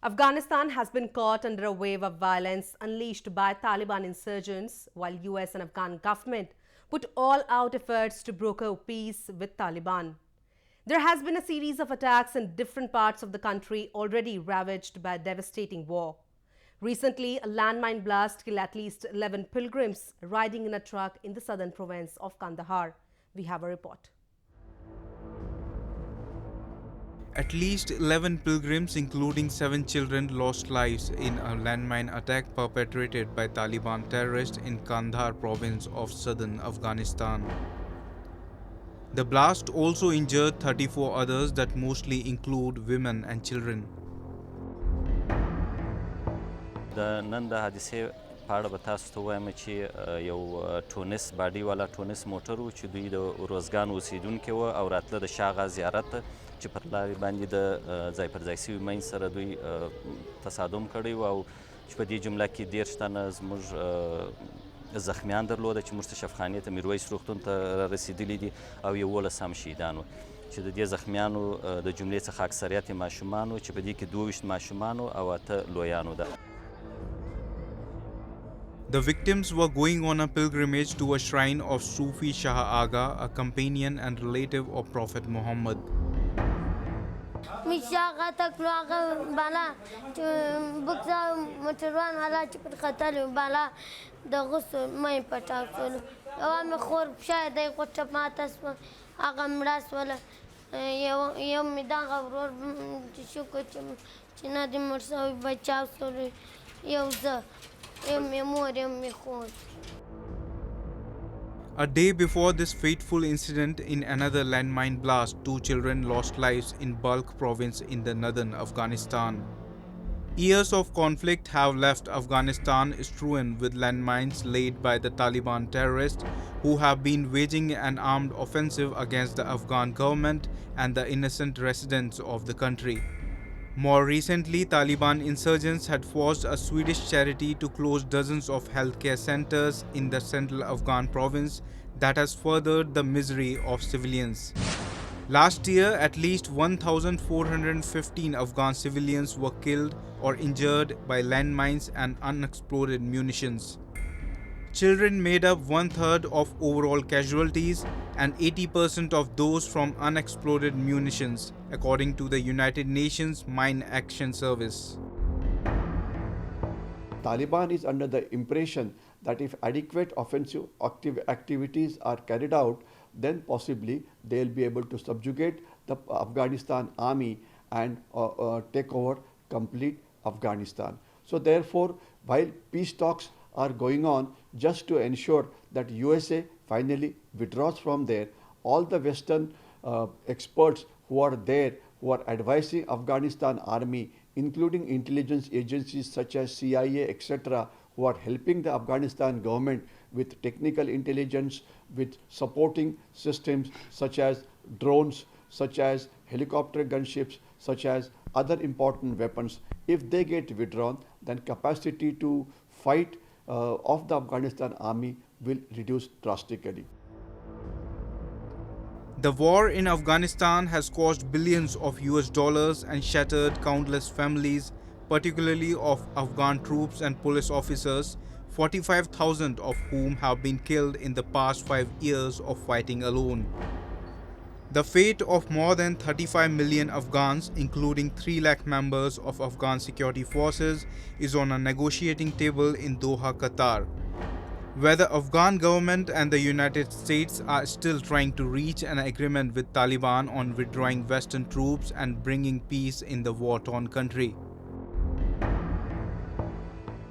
Afghanistan has been caught under a wave of violence unleashed by Taliban insurgents, while US and Afghan government put all-out efforts to broker peace with Taliban. There has been a series of attacks in different parts of the country already ravaged by devastating war. Recently, a landmine blast killed at least 11 pilgrims riding in a truck in the southern province of Kandahar. We have a report. At least 11 pilgrims, including 7 children, lost lives in a landmine attack perpetrated by Taliban terrorists in Kandahar province of southern Afghanistan. The blast also injured 34 others that mostly include women and children. د نن د حادثې په اړه به تاسو ته ووایم چې یو ټونس باډي والا ټونس موټر و چې دوی د روزګان اوسیدونکي وو او راتله د شاغه زیارت ته چې پر لارې باندې د ځای پر ځای سوي مین سره دوی تصادم کړی و او چې په دې جمله کې 13 تنه زموږ زخمیان درلوده چې موږ تشفخانې ته میرویس روغتون ته رسېدلي دي او 11 هم شهیدان وو چې د دې زخمیانو د جملې څخه اکثریت یې ماشومان وو چې په دې کې 22 ماشومان وو او 8 لویان وو. The victims were going on a pilgrimage to a shrine of Sufi Shah Aga, a companion and relative of Prophet Mohammad. A day before this fateful incident, in another landmine blast, 2 children lost lives in Balkh province in the northern Afghanistan. Years of conflict have left Afghanistan strewn with landmines laid by the Taliban terrorists who have been waging an armed offensive against the Afghan government and the innocent residents of the country. More recently, Taliban insurgents had forced a Swedish charity to close dozens of healthcare centers in the central Afghan province that has furthered the misery of civilians. Last year, at least 1,415 Afghan civilians were killed or injured by landmines and unexploded munitions. Children made up 1/3 of overall casualties and 80% of those from unexploded munitions, according to the United Nations Mine Action Service. Taliban is under the impression that if adequate offensive activities are carried out, then possibly they'll be able to subjugate the Afghanistan army and take over complete Afghanistan. So therefore, while peace talks are going on just to ensure that USA finally withdraws from there, all the Western experts who are there, who are advising Afghanistan army, including intelligence agencies such as CIA, etc., who are helping the Afghanistan government with technical intelligence, with supporting systems such as drones, such as helicopter gunships, such as other important weapons. If they get withdrawn, then capacity to fight of the Afghanistan army will reduce drastically. The war in Afghanistan has cost billions of US dollars and shattered countless families, particularly of Afghan troops and police officers, 45,000 of whom have been killed in the past 5 years of fighting alone. The fate of more than 35 million Afghans, including 3 lakh members of Afghan security forces, is on a negotiating table in Doha, Qatar. Whether Afghan government and the United States are still trying to reach an agreement with Taliban on withdrawing Western troops and bringing peace in the war-torn country.